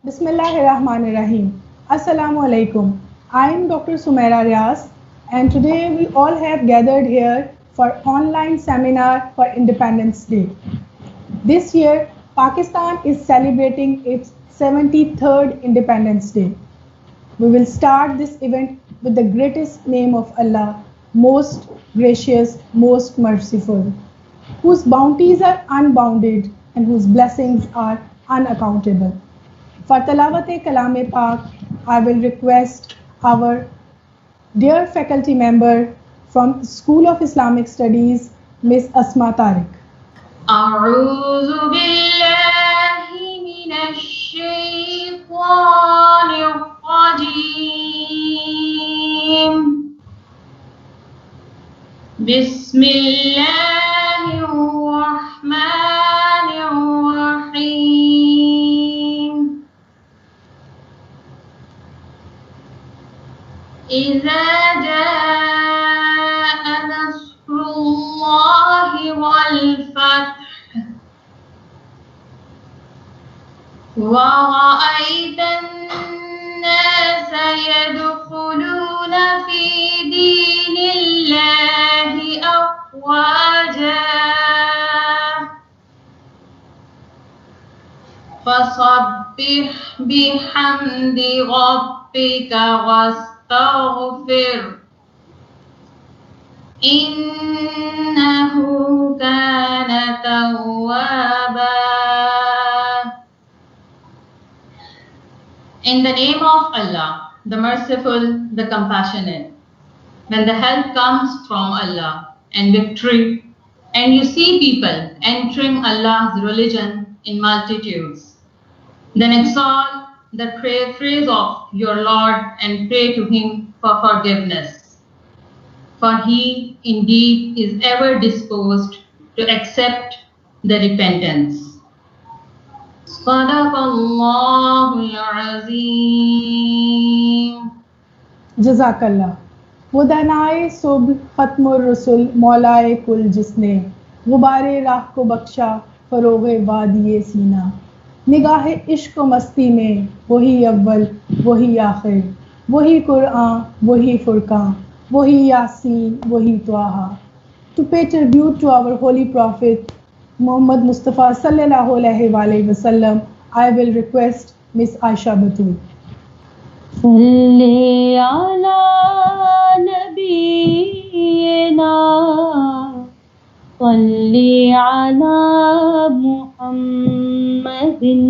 Bismillahirrahmanirrahim. Assalamu alaikum. I am Dr. Sumaira Riaz, and today we all have gathered here for online seminar for Independence Day. This year, Pakistan is celebrating its 73rd Independence Day. We will start this event with the greatest name of Allah, most gracious, most merciful, whose bounties are unbounded and whose blessings are unaccountable. For Tilawat-e Kalam-e Pak, I will request our dear faculty member from School of Islamic Studies, Ms. Asma Tariq. أعوذ بالله من الشيطان الرجيم. بسم الله الرحمن الرحيم. إذا جاء نصر الله والفتح ورأيت الناس يدخلون في دين الله أفواجا فسبح بحمد ربك واستغفر إنه كان توابا. In the name of Allah, the merciful, the compassionate. When the help comes from Allah and victory, and you see people entering Allah's religion in multitudes, then exalt the praise of your Lord and pray to Him for forgiveness. For He indeed is ever disposed to accept the repentance. صدق اللہ العظیم. جزاک اللہ. وہ دانائے صبح ختم الرسل مولائے کل جس نے غبار راہ کو بخشا فروغ وادی سینا. نگاہ عشق و مستی میں وہی اول وہی آخر وہی قرآن وہی فرقان وہی یاسین وہی Taha. To pay tribute to our holy prophet Muhammad Mustafa sallallahu alaihi wasallam, I will request Miss Aisha Batul. Salli ala nabiyyina salli ala Muhammadin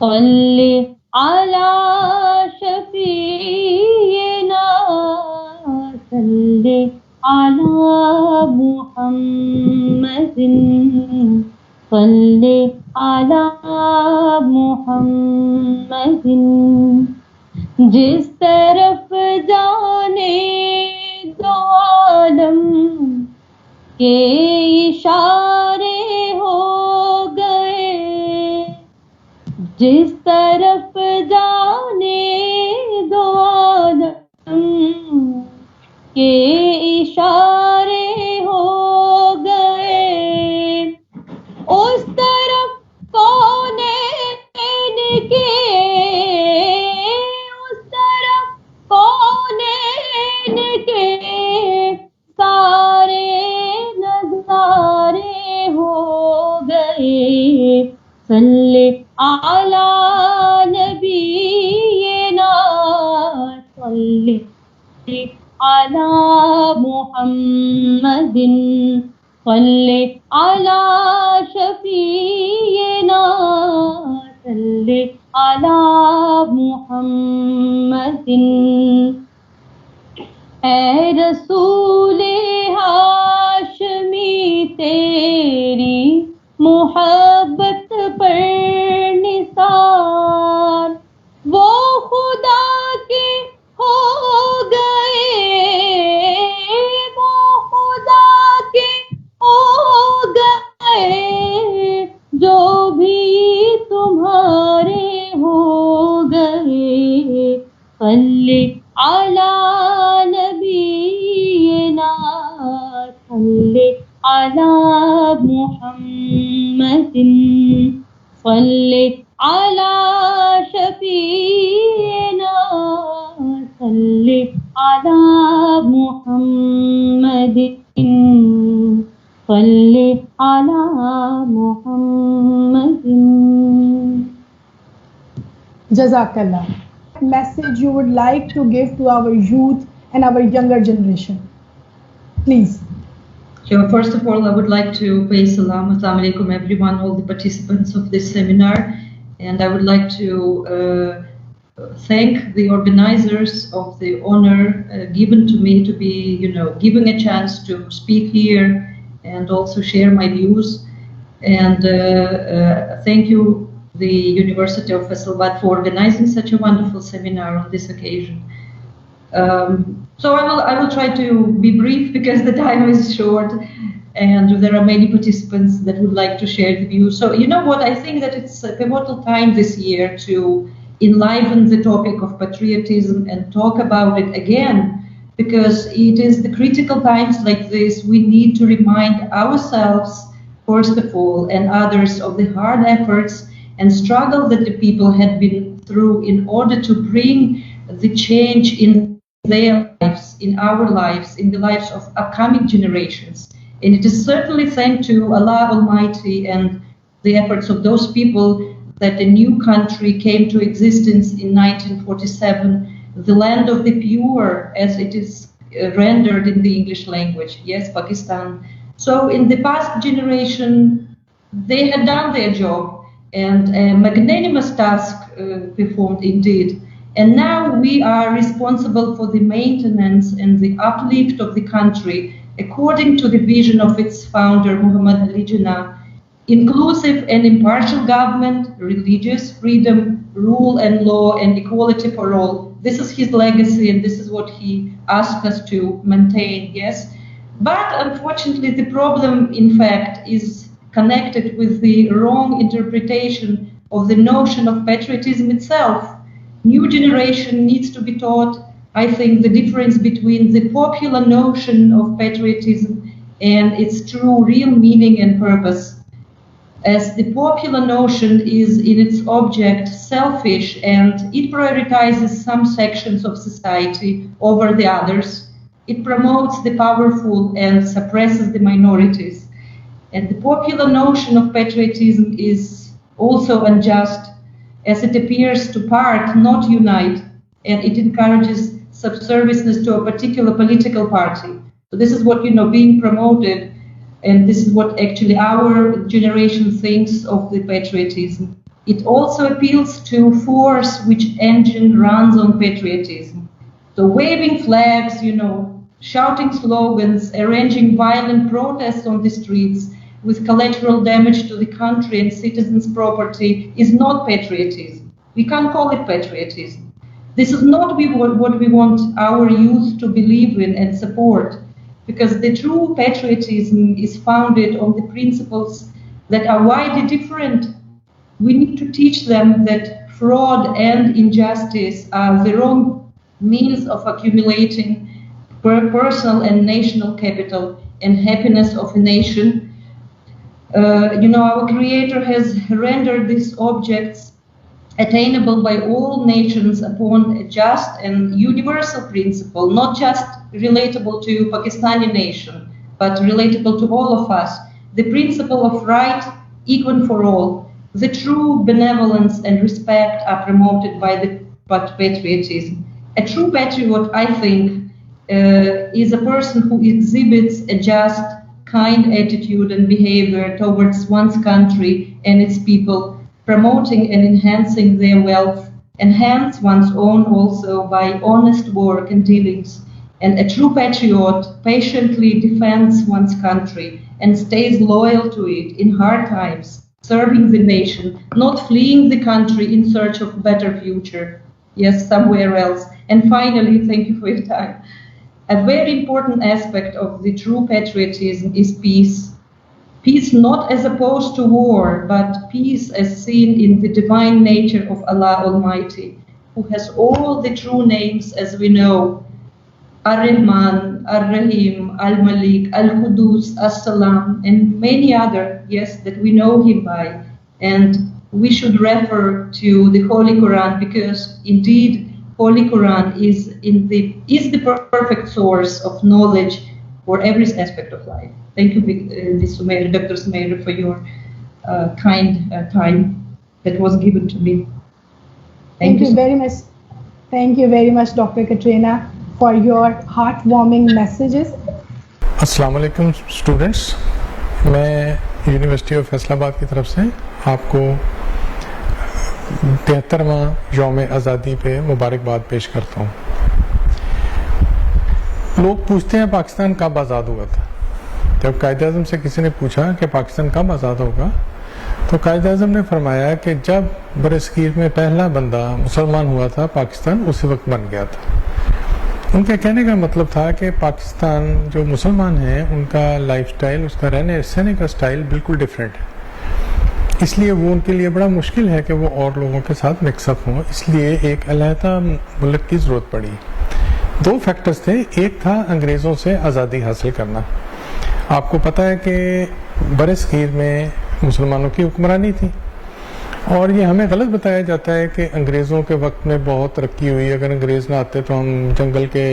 salli ala shafiyyina salli ala Muhammadin salli ala Muhammadin. جس طرف جانے دو عالم کے اشارے ہو گئے جس طرف جانے دو عالم کے اشارے ہو گئے اس طرف کونین کے اس طرف کونین کے سارے نظارے ہو گئے. صلی علی نبینا صلی علی محمد صلی علی شفیعنا صلی علی محمد. اے رسول ہاشمی تیری محبت پر نثار وہ خدا کے ہو گئے وہ خدا کے ہو گئے جو بھی تمہارے ہو گئے. صلی علی نبینا صلی علی محمد صلی علی صل على محمد صل على محمد. Jazakallah. What message you would like to give to our youth and our younger generation? Please. So first of all, I would like to pay salam, assalamu alaikum everyone, all the participants of this seminar, and I would like to thank the organizers of the honor given to me to be, given a chance to speak here and also share my views. And thank you, the University of Faisalabad, for organizing such a wonderful seminar on this occasion. So I will try to be brief because the time is short and there are many participants that would like to share the views. So you know what, I think that it's a pivotal time this year to enliven the topic of patriotism and talk about it again, because it is the critical times like this we need to remind ourselves, first of all, and others of the hard efforts and struggle that the people had been through in order to bring the change in their lives, in our lives, in the lives of upcoming generations. And it is certainly thanks to Allah Almighty and the efforts of those people that a new country came to existence in 1947, the land of the pure, as it is rendered in the English language, yes, Pakistan. So in the past generation, they had done their job and a magnanimous task performed indeed. And now we are responsible for the maintenance and the uplift of the country according to the vision of its founder, Muhammad Ali Jinnah. Inclusive and impartial government, religious freedom, rule and law, and equality for all. This is his legacy, and this is what he asked us to maintain, yes? But unfortunately, the problem, in fact, is connected with the wrong interpretation of the notion of patriotism itself. New generation needs to be taught, I think, the difference between the popular notion of patriotism and its true, real meaning and purpose. As the popular notion is in its object selfish and it prioritizes some sections of society over the others, it promotes the powerful and suppresses the minorities. And the popular notion of patriotism is also unjust, as it appears to part, not unite, and it encourages subservieness to a particular political party. So this is what, being promoted. And this is what actually our generation thinks of the patriotism. It also appeals to force which engine runs on patriotism. So waving flags, shouting slogans, arranging violent protests on the streets with collateral damage to the country and citizens' property is not patriotism. We can't call it patriotism. This is not what we want our youth to believe in and support. Because the true patriotism is founded on the principles that are widely different. We need to teach them that fraud and injustice are the wrong means of accumulating personal and national capital and happiness of a nation. Our Creator has rendered these objects attainable by all nations upon a just and universal principle, not just relatable to Pakistani nation, but relatable to all of us. The principle of right, equal for all. The true benevolence and respect are promoted by the patriotism. A true patriot, I think, is a person who exhibits a just, kind attitude and behavior towards one's country and its people, promoting and enhancing their wealth, enhance one's own also by honest work and dealings. And a true patriot patiently defends one's country and stays loyal to it in hard times, serving the nation, not fleeing the country in search of a better future, yes, somewhere else. And finally, thank you for your time. A very important aspect of the true patriotism is peace. Peace not as opposed to war, but peace as seen in the divine nature of Allah Almighty, who has all the true names as we know: Ar-Rahman, Ar-Rahim, Al-Malik, Al-Qudus, As-Salam, and many other, yes, that we know him by. And we should refer to the Holy Quran because indeed Holy Quran is the perfect source of knowledge for every aspect of life. Thank you, Dr. Sumaira, for your kind time that was given to me. Thank you very much. Thank you very much, Dr. Katrina, for your heartwarming messages. अस्सलाम वालेकुम students, मैं university of Faisalabad की तरफ से आपको 73वां यौम आज़ादी पे मुबारकबाद पेश करता हूँ। लोग पूछते हैं पाकिस्तान कब आज़ाद हुआ था। जब कायद-ए-आज़म से किसी ने पूछा कि पाकिस्तान कब आज़ाद होगा, तो कायद-ए-आज़म ने फरमाया कि जब बरसगीर में पहला बंदा मुसलमान हुआ था पाकिस्तान उसी वक्त बन गया था। उनके कहने का मतलब था कि पाकिस्तान जो मुसलमान हैं उनका लाइफस्टाइल, उसका रहने सहने का स्टाइल बिल्कुल डिफरेंट है, इसलिए वो उनके लिए बड़ा मुश्किल है कि वो और लोगों के साथ मिक्सअप हों, इसलिए एक अलहदा मुल्क की ज़रूरत पड़ी। दो फैक्टर्स थे, एक था अंग्रेज़ों से आज़ादी हासिल करना। आपको पता है कि बरसगीर में मुसलमानों की हुक्मरानी थी और ये हमें गलत बताया जाता है कि अंग्रेज़ों के वक्त में बहुत तरक्की हुई, अगर अंग्रेज़ ना आते तो हम जंगल के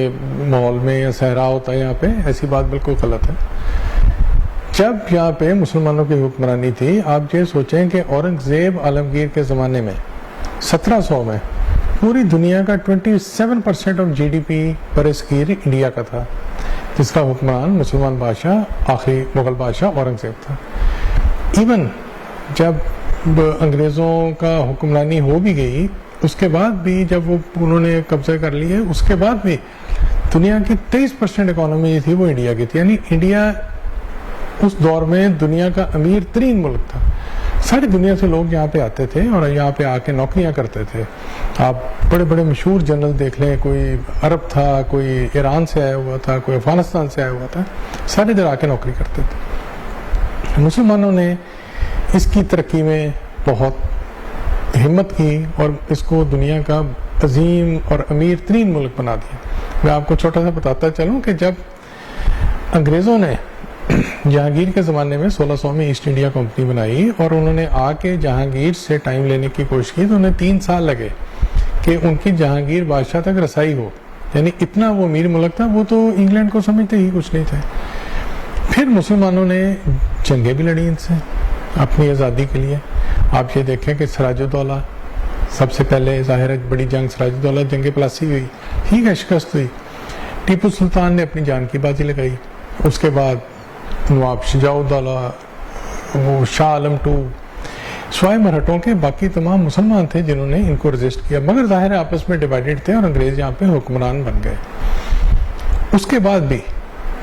माहौल में या सहरा होता है यहाँ पे, ऐसी बात बिल्कुल गलत है। जब यहाँ पे मुसलमानों की हुक्मरानी थी, आप ये सोचें कि औरंगज़ेब आलमगीर के ज़माने में 1700 में पूरी दुनिया का 27% ऑफ GDP बरसगीर इंडिया का था, जिसका हुक्मरान मुसलमान बादशाह आखिरी मुग़ल बादशाह औरंगज़ेब था। इवन जब अंग्रेज़ों का हुक्मरानी हो भी गई, उसके बाद भी जब वो उन्होंने कब्ज़े कर लिए, उसके बाद भी दुनिया की 23% इकॉनमी थी वो इंडिया की थी। यानी इंडिया उस दौर में दुनिया का अमीर तरीन मुल्क था। सारी दुनिया से लोग यहाँ पे आते थे और यहाँ पे आके नौकरियाँ करते थे। आप बड़े बड़े मशहूर जनरल देख लें, कोई अरब था, कोई ईरान से आया हुआ था, कोई अफगानिस्तान से आया हुआ था, सारे इधर आके नौकरी करते थे। मुसलमानों ने इसकी तरक्की में बहुत हिम्मत की और इसको दुनिया का अजीम और अमीर तरीन मुल्क बना दिया। मैं आपको छोटा सा बताता चलूँ कि जब अंग्रेज़ों ने जहांगीर के ज़माने में 1600 में ईस्ट इंडिया कंपनी बनाई और उन्होंने आके जहांगीर से टाइम लेने की कोशिश की, तो उन्हें 3 साल लगे कि उनकी जहांगीर बादशाह तक रसाई हो। यानी इतना वो अमीर मुल्क था, वो तो इंग्लैंड को समझते ही कुछ नहीं थे। फिर मुसलमानों ने जंगें भी लड़ी इनसे अपनी आज़ादी के लिए। आप ये देखें कि सिराजुद्दौला सबसे पहले ज़ाहिर है बड़ी जंग सिराजुद्दौला जंग प्लासी हुई, ठीक है, शिकस्त हुई। टीपू सुल्तान ने अपनी जान की बाजी लगाई। उसके बाद नवाब शुजाउद्दौला, वो शाह आलम II, स्वाय मराठों के बाकी तमाम मुसलमान थे जिन्होंने इनको रजिस्ट किया, मगर ज़ाहिर है आपस में डिवाइडेड थे और अंग्रेज़ यहाँ पे हुक्मरान बन गए। उसके बाद भी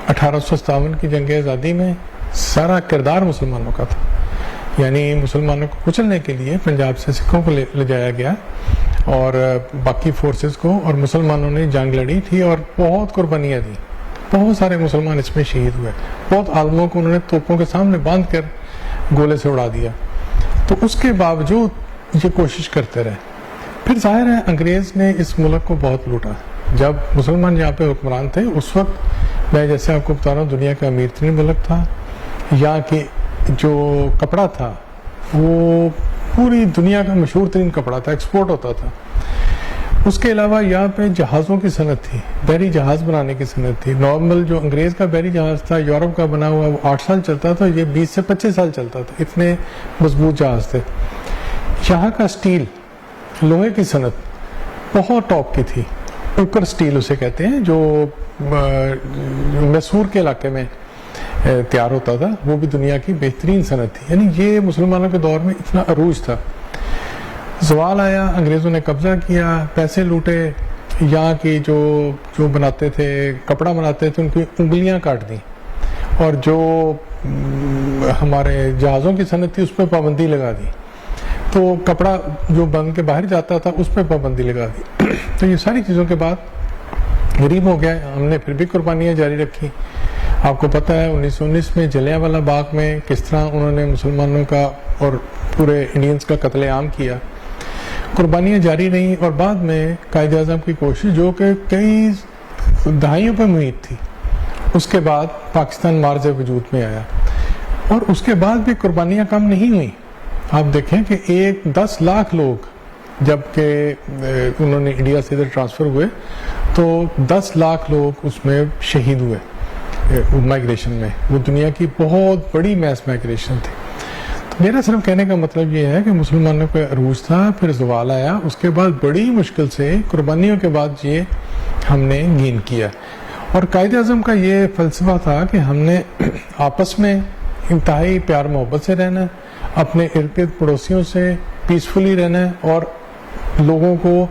1857 की जंग आज़ादी में सारा किरदार मुसलमानों का था। यानी मुसलमानों को कुचलने के लिए पंजाब से सिखों को ले जाया गया और बाकी फोर्सेस को, और मुसलमानों ने जंग लड़ी थी और बहुत कुर्बानियाँ दी। बहुत सारे मुसलमान इसमें शहीद हुए, बहुत आलमों को उन्होंने तोपों के सामने बांध कर गोले से उड़ा दिया। तो उसके बावजूद ये कोशिश करते रहे। फिर जाहिर है अंग्रेज़ ने इस मुल्क को बहुत लूटा। जब मुसलमान यहाँ पे हुक्मरान थे उस वक्त मैं जैसे आपको बता रहा हूँ दुनिया का अमीर तरीन मुल्क था। यहाँ की जो कपड़ा था वो पूरी दुनिया का मशहूर तरीन कपड़ा था, एक्सपोर्ट होता था। उसके अलावा यहाँ पे जहाज़ों की सनत थी, बहरी जहाज़ बनाने की सनत थी। नॉर्मल जो अंग्रेज़ का बहरी जहाज़ था यूरोप का बना हुआ वो 8 साल चलता था, ये 20 से 25 साल चलता था, इतने मजबूत जहाज़ थे। यहाँ का स्टील, लोहे की सनत बहुत टॉप की थी। उकर स्टील उसे कहते हैं, जो मैसूर के इलाके में तैयार होता था, वो भी दुनिया की बेहतरीन सनत थी। यानी ये मुसलमानों के दौर में इतना अरूज था। ज़वाल आया, अंग्रेज़ों ने कब्ज़ा किया, पैसे लूटे, यहाँ की जो बनाते थे, कपड़ा बनाते थे, उनकी उंगलियां काट दी और जो हमारे जहाज़ों की सनत थी उस पर पाबंदी लगा दी। तो कपड़ा जो बन के बाहर जाता था उस पर पाबंदी लगा दी। तो ये सारी चीज़ों के बाद गरीब हो गया, हमने फिर भी कुर्बानियाँ जारी रखी। आपको पता है 1919 में जलियांवाला बाग में किस तरह उन्होंने मुसलमानों का और पूरे इंडियंस का कत्लेआम किया। कुर्बानियाँ जारी रहीं और बाद में कायद-ए-आज़म की कोशिश जो कि कई दहाइयों पर मुहित थी, उसके बाद पाकिस्तान मार्ज़ वजूद में आया और उसके बाद भी कुर्बानियाँ कम नहीं हुई। आप देखें कि 10 लाख लोग جب کہ انہوں نے انڈیا سے ادھر ٹرانسفر ہوئے تو 10 لاکھ لوگ اس میں شہید ہوئے مائگریشن میں. وہ دنیا کی بہت بڑی میس مائگریشن تھی. تو میرا صرف کہنے کا مطلب یہ ہے کہ مسلمانوں کا عروج تھا, پھر زوال آیا, اس کے بعد بڑی مشکل سے قربانیوں کے بعد یہ ہم نے گین کیا. اور قائد اعظم کا یہ فلسفہ تھا کہ ہم نے آپس میں انتہائی پیار محبت سے رہنا ہے, اپنے ارد گرد پڑوسیوں سے پیسفلی رہنا ہے, اور لوگوں کو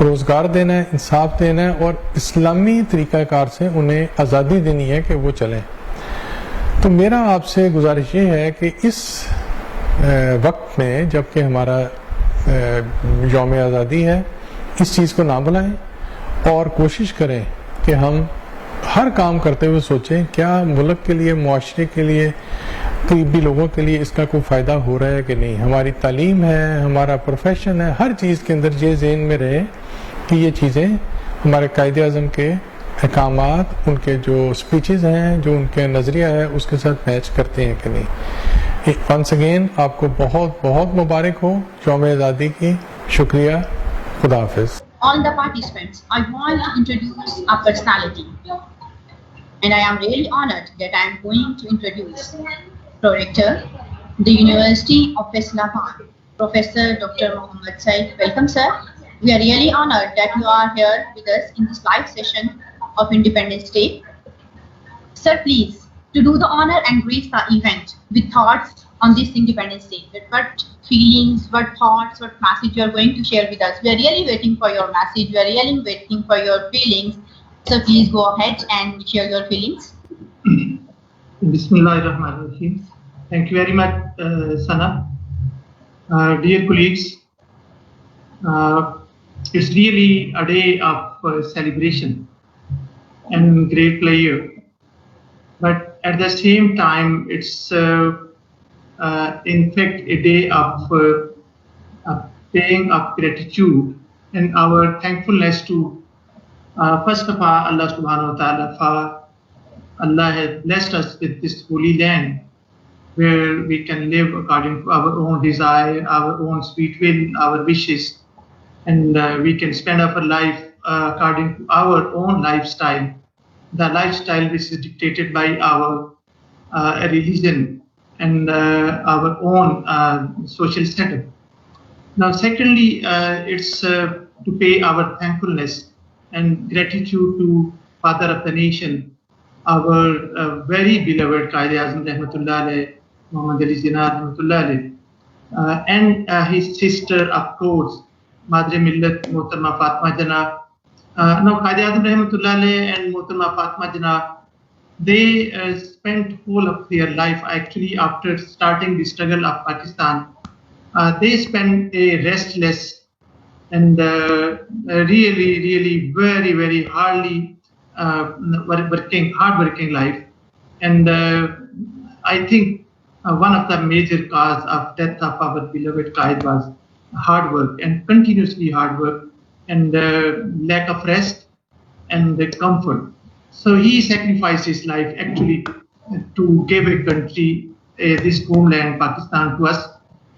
روزگار دینا ہے, انصاف دینا ہے, اور اسلامی طریقہ کار سے انہیں آزادی دینی ہے کہ وہ چلیں. تو میرا آپ سے گزارش یہ ہے کہ اس وقت میں جب کہ ہمارا یوم آزادی ہے, اس چیز کو نہ بلائیں اور کوشش کریں کہ ہم ہر کام کرتے ہوئے سوچیں کیا ملک کے لیے, معاشرے کے لیے, قریبی لوگوں کے لیے اس کا کوئی فائدہ ہو رہا ہے کہ نہیں. ہماری تعلیم ہے, ہمارا پروفیشن ہے, ہر چیز کے اندر یہ ذہن میں رہے کہ یہ چیزیں ہمارے قائد اعظم کے احکامات, ان کے جو اسپیچز ہیں, جو ان کے نظریہ ہے, اس کے ساتھ میچ کرتے ہیں کہ نہیں. ونس اگین آپ کو بہت بہت مبارک ہو یوم آزادی کی. شکریہ. خدا حافظ. All the participants, I want to introduce a personality. And I am really honored that I am going to introduce Prorector, the University of Islamabad, Professor Dr. Muhammad Said. Welcome, sir. We are really honored that you are here with us in this live session of Independence Day. Sir, please, to do the honor and grace the event with thoughts on this Independence Day. That what feelings, what thoughts, what message you are going to share with us. We are really waiting for your message. We are really waiting for your feelings. So please go ahead and share your feelings. Bismillahirrahmanirrahim. Thank you very much, Sana. Dear colleagues, it's really a day of celebration and great pleasure. But at the same time, it's in fact a day of paying of gratitude and our thankfulness to first of all Allah subhanahu wa ta'ala, for Allah has blessed us with this holy land where we can live according to our own desire, our own sweet will, our wishes, and we can spend our life according to our own lifestyle, the lifestyle which is dictated by our religion and our own social setup. Now secondly, it's to pay our thankfulness and gratitude to Father of the Nation, our very beloved Qaid Azam Rahmatullah alayh, Muhammad Ali Jinnah Rahmatullah alayh, and his sister, of course, Madre Millat Mohtarma Fatima Jinnah. Now Qaid Azam Rahmatullah alayh and Mohtarma Fatima Jinnah, they spent whole of their life actually after starting the struggle of Pakistan. They spent a restless and really very, very hardworking life. And I think one of the major cause of death of our beloved Qaid was hard work and continuously hard work and lack of rest and comfort. So he sacrificed his life actually to give a country, this homeland, Pakistan, to us.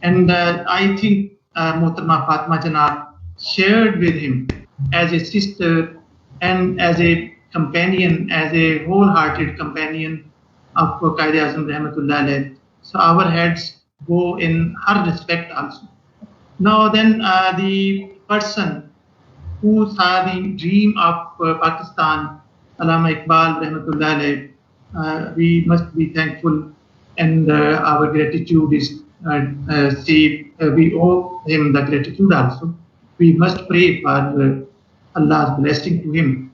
And I think Mohtarma Fatima Jinnah shared with him as a sister and as a companion, as a wholehearted companion of Qaid Azam Rahmatullah alayh. So our heads go in her respect also. Now then, the person who saw the dream of Pakistan, Allama Iqbal Rahmatullah alayh, we must be thankful, and our gratitude is we owe him the gratitude also. We must pray for Allah's blessing to him.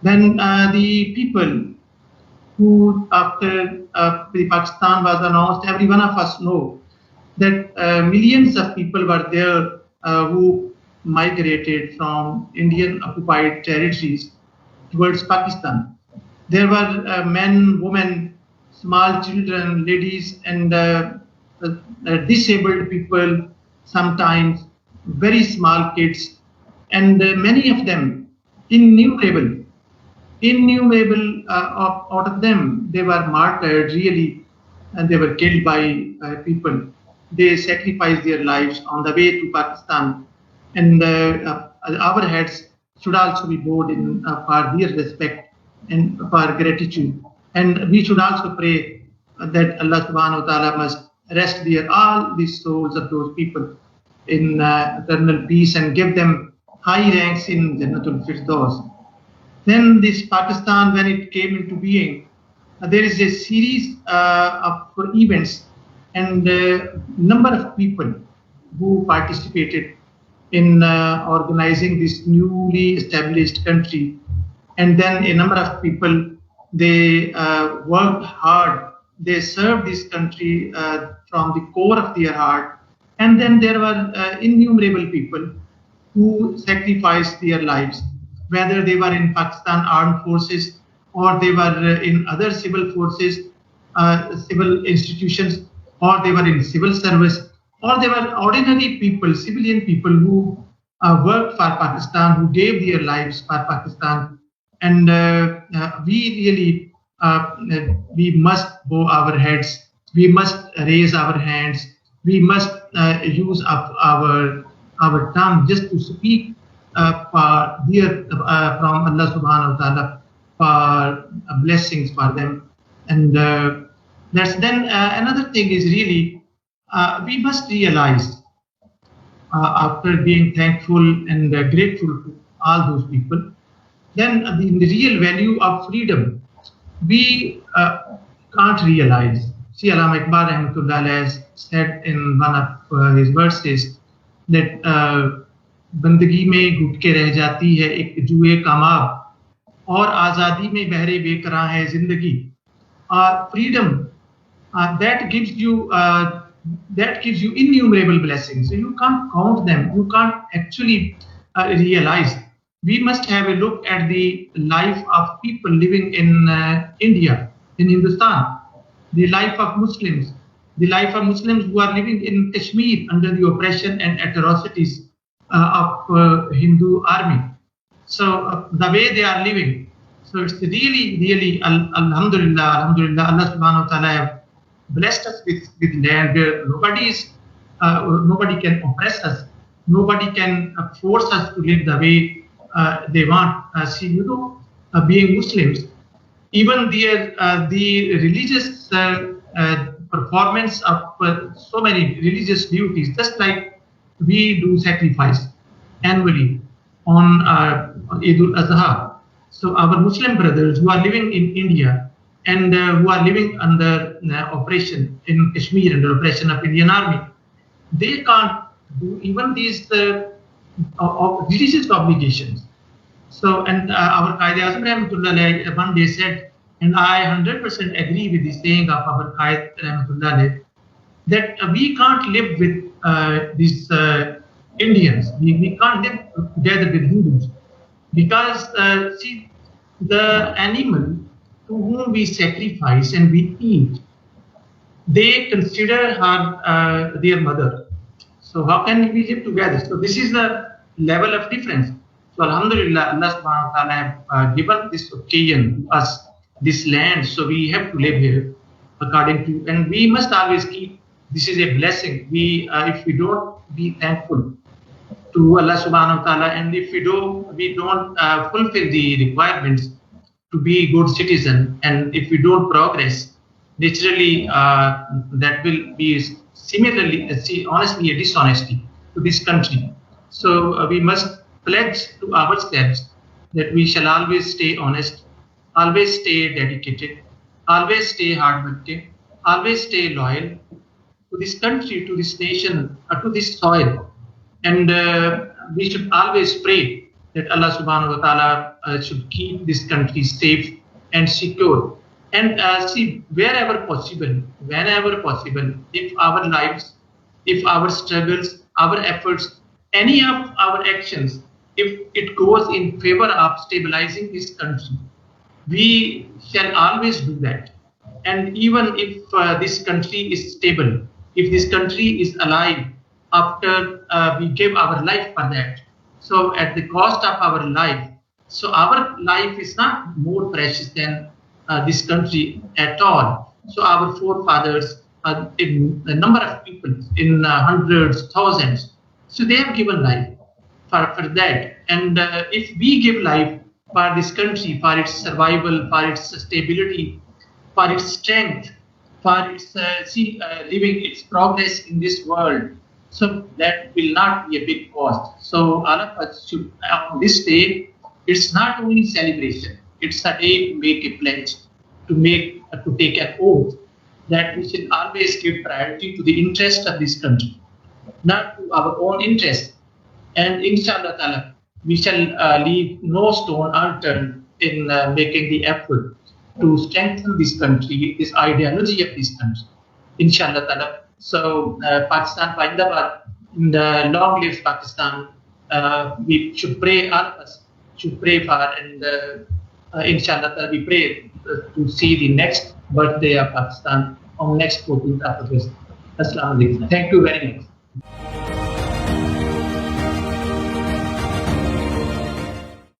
Then the people who after the Pakistan was announced, every one of us know that millions of people were there who migrated from Indian occupied territories towards Pakistan. There were men, women, small children, ladies, and disabled people, sometimes very small kids, and many of them, innumerable out of them, they were martyred really, and they were killed by people. They sacrificed their lives on the way to Pakistan And our heads should also be bowed in for their respect and for gratitude. And we should also pray that Allah subhanahu wa ta'ala must rest all these souls of those people in eternal peace and give them high ranks in Jannatul Firdaus. Then this Pakistan, when it came into being, there is a series of events and number of people who participated in organizing this newly established country. And then a number of people, they worked hard. They served this country from the core of their heart. And then there were innumerable people who sacrificed their lives, whether they were in Pakistan Armed Forces or they were in other civil forces, civil institutions, or they were in civil service, or they were ordinary people, civilian people who worked for Pakistan, who gave their lives for Pakistan. And we really, we must bow our heads, we must raise our hands, we must use our tongue just to speak for their, from Allah subhanahu wa ta'ala, for blessings for them. And that's then another thing is really, we must realize after being thankful and grateful to all those people, then the real value of freedom, we can't realize. See, Allama Iqbal Rahmatullah has said in one of his verses that बंदगी में घुट के रह जाती है एक जुए कामाब और आज़ादी में बहरे बेकरां है जिंदगी. Freedom that gives you innumerable blessings. So you can't count them. You can't actually realize. We must have a look at the life of people living in India, in Hindustan, the life of Muslims who are living in Kashmir under the oppression and atrocities of Hindu army. So the way they are living. So it's really, alhamdulillah, Allah subhanahu wa ta'ala have blessed us with land where nobody can oppress us, nobody can force us to live the way they want. See, being Muslims, even the religious performance of so many religious duties, just like we do sacrifice annually on Eid al-Adha. So our Muslim brothers who are living in India and who are living under oppression in Kashmir, under oppression of Indian army, they can't do even these religious obligations. So, and our Qaid Azam Rahmatullah one day said, and I 100% agree with the saying of our Qaid Rahmatullah, that we can't live with these Indians. We can't live together with Hindus because see, the animal to whom we sacrifice and we eat, they consider her their mother. So how can we live together? So this is the level of difference. So alhamdulillah, Allah subhanahu wa ta'ala have given this occasion to us, this land. So we have to live here according to, and we must always keep, this is a blessing. We, if we don't be thankful to Allah subhanahu wa ta'ala, and if we don't fulfill the requirements to be good citizen, and if we don't progress, naturally that will be similarly, honestly, a dishonesty to this country. So we must pledge to ourselves that we shall always stay honest, always stay dedicated, always stay hardworking, always stay loyal to this country, to this nation, to this soil. And we should always pray that Allah subhanahu wa ta'ala should keep this country safe and secure. And see, wherever possible, whenever possible, if our lives, if our struggles, our efforts, any of our actions, if it goes in favor of stabilizing this country, we shall always do that. And even if this country is stable, if this country is alive, after we give our life for that, so at the cost of our life, so our life is not more precious than this country at all. So our forefathers, in a number of people, in hundreds, thousands, so they have given life. for that. And if we give life for this country, for its survival, for its stability, for its strength, for its living its progress in this world, so that will not be a big cost. So all of us should, on this day, it's not only celebration, it's a day to make a pledge, to take an oath that we should always give priority to the interest of this country, not to our own interest. And inshallah ta'ala, we shall leave no stone unturned in making the effort to strengthen this country, this ideology of this country. Inshallah ta'ala. So Pakistan Zindabad, long live Pakistan. We should pray, all of us should pray for, and inshallah ta'ala, we pray to see the next birthday of Pakistan on next 14th of August. Assalamu alaikum. Thank you very much.